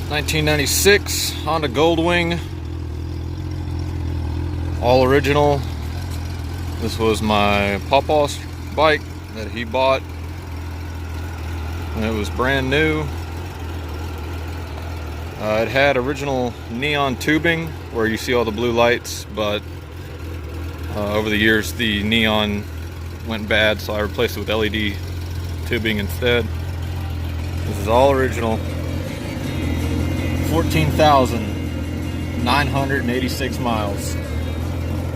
1996 Honda Goldwing, all original. This was my pawpaw's bike that he bought, and it was brand new. It had original neon tubing where you see all the blue lights, but over the years the neon went bad, so I replaced it with LED tubing instead. This is all original. 14,986 miles.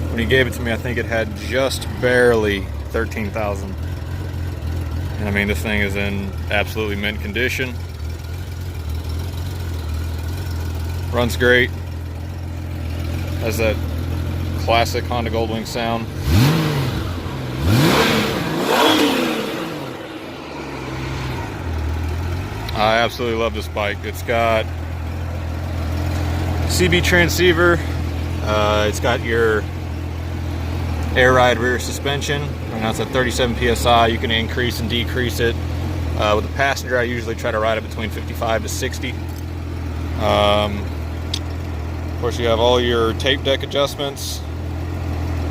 When he gave it to me, I think it had just barely 13,000. And I mean, this thing is in absolutely mint condition. Runs great. Has that classic Honda Goldwing sound. I absolutely love this bike. It's got CB transceiver. It's got your air ride rear suspension. Right now it's at 37 psi. You can increase and decrease it. With the passenger, I usually try to ride it between 55 to 60. Of course, you have all your tape deck adjustments,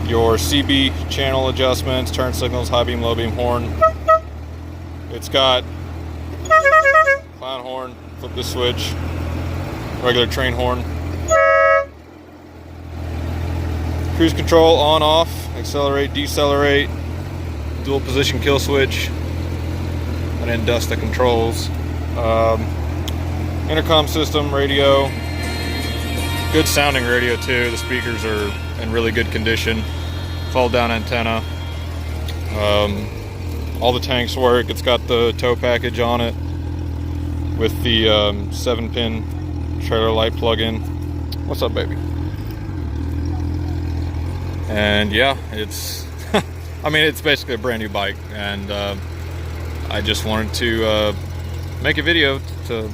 your CB channel adjustments, turn signals, high beam, low beam horn. It's got clown horn, flip the switch, regular train horn. Cruise control on, off, accelerate, decelerate, dual position kill switch. I didn't dust the controls. Intercom system, radio. Good sounding radio too. The speakers are in really good condition. Fold down antenna. All the tanks work. It's got the tow package on it with the 7-pin trailer light plug-in. What's up, baby? And yeah, it's I mean, it's basically a brand new bike, and I just wanted to make a video to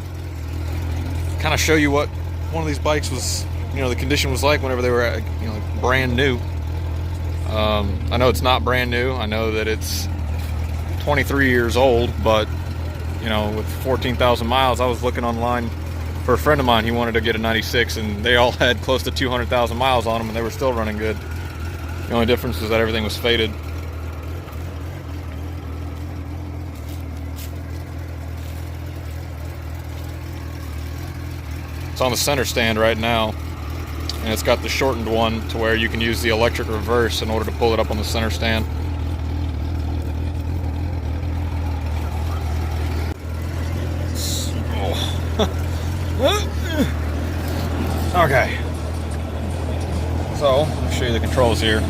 kind of show you what one of these bikes was, you know, the condition was like whenever they were, you know, brand new. I know it's not brand new. I know that it's 23 years old, but you know, with 14,000 miles, I was looking online for a friend of mine. He wanted to get a 96, and they all had close to 200,000 miles on them, and they were still running good. The only difference was that everything was faded. It's on the center stand right now, and it's got the shortened one to where you can use the electric reverse in order to pull it up on the center stand. Okay, so let me show you the controls here.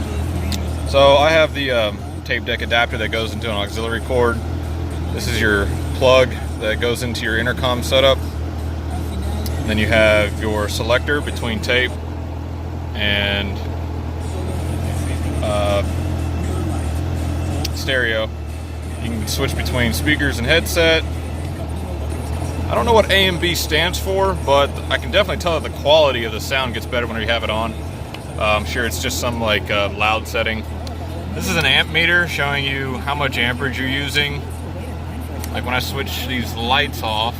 So I have the tape deck adapter that goes into an auxiliary cord. This is your plug that goes into your intercom setup. And then you have your selector between tape and stereo. You can switch between speakers and headset. I don't know what A and B stands for, but I can definitely tell that the quality of the sound gets better when you have it on. I'm sure it's just some like loud setting. This is an amp meter showing you how much amperage you're using. Like when I switch these lights off,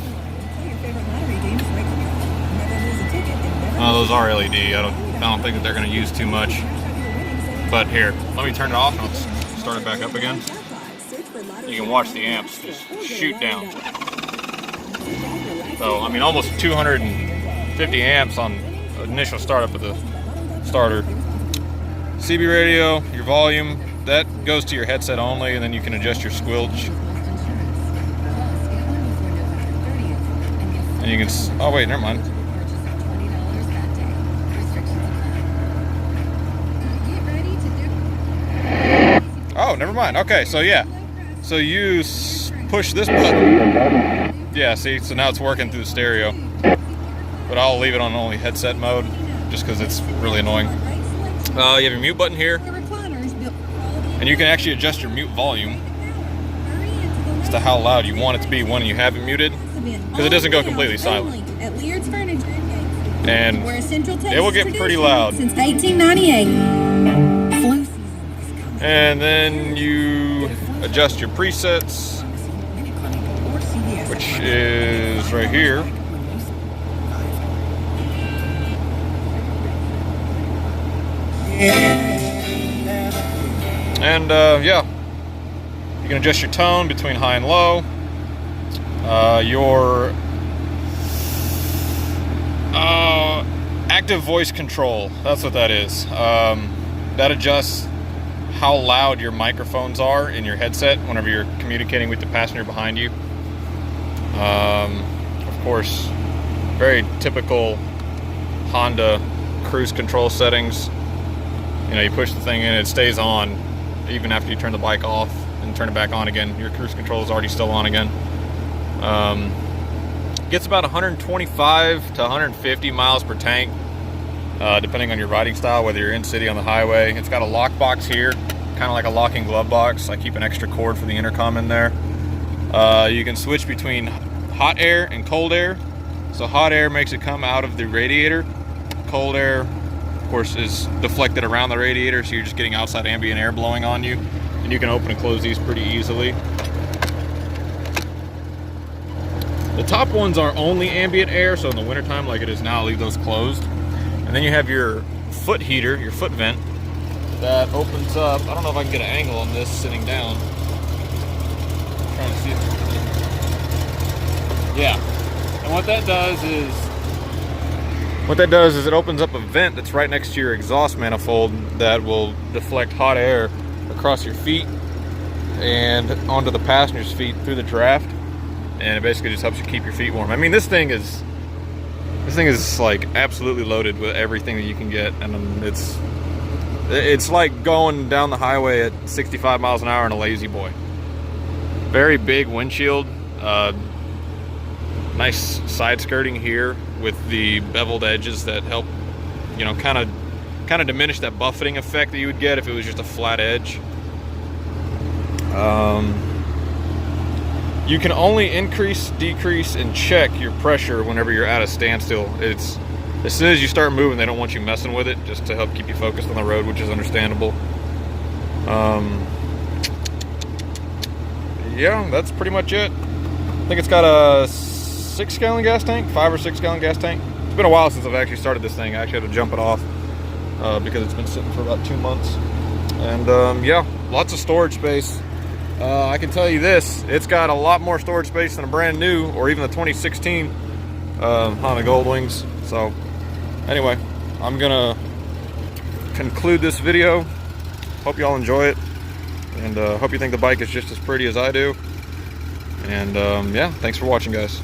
those are LED. I don't think that they're going to use too much. But here, let me turn it off and I'll start it back up again. You can watch the amps just shoot down. So, I mean, almost 250 amps on initial startup of the starter. CB radio, your volume, that goes to your headset only, and then you can adjust your squelch. And you can, oh wait, never mind. Oh, never mind. Okay, so yeah. So you push this button. Yeah, see, so now it's working through the stereo. But I'll leave it on only headset mode, just because it's really annoying. You have your mute button here. And you can actually adjust your mute volume as to how loud you want it to be when you have it muted, because it doesn't go completely silent. And it will get pretty loud. Since 1898. And then you adjust your presets, which is right here. And yeah, you can adjust your tone between high and low. Your active voice control, that's what that is. That adjusts how loud your microphones are in your headset whenever you're communicating with the passenger behind you. Of course, very typical Honda cruise control settings. You know, you push the thing in, it stays on even after you turn the bike off and turn it back on again. Your cruise control is already still on again. Gets about 125 to 150 miles per tank, depending on your riding style, whether you're in city on the highway. It's got a lock box here, kind of like a locking glove box. I keep an extra cord for the intercom in there. You can switch between hot air and cold air. So hot air makes it come out of the radiator. Cold air, of course, is deflected around the radiator, so you're just getting outside ambient air blowing on you. And you can open and close these pretty easily. The top ones are only ambient air, so in the wintertime, like it is now, leave those closed. And then you have your foot heater, your foot vent, that opens up. I don't know if I can get an angle on this sitting down. I'm trying to see it. Yeah. And what that does is it opens up a vent that's right next to your exhaust manifold that will deflect hot air across your feet and onto the passenger's feet through the draft. And it basically just helps you keep your feet warm. I mean, this thing is like absolutely loaded with everything that you can get, and it's like going down the highway at 65 miles an hour in a Lazy Boy. Very big windshield, nice side skirting here with the beveled edges that help, you know, kind of diminish that buffeting effect that you would get if it was just a flat edge. You can only increase, decrease, and check your pressure whenever you're at a standstill. It's as soon as you start moving, they don't want you messing with it, just to help keep you focused on the road, which is understandable. Yeah, that's pretty much it. I think it's got a 6-gallon gas tank, 5 or 6 gallon gas tank. It's been a while since I've actually started this thing. I actually had to jump it off because it's been sitting for about 2 months. And yeah, lots of storage space. I can tell you this, it's got a lot more storage space than a brand new or even the 2016 Honda Goldwings. So anyway, I'm gonna conclude this video. Hope y'all enjoy it, and hope you think the bike is just as pretty as I do. And yeah, thanks for watching, guys.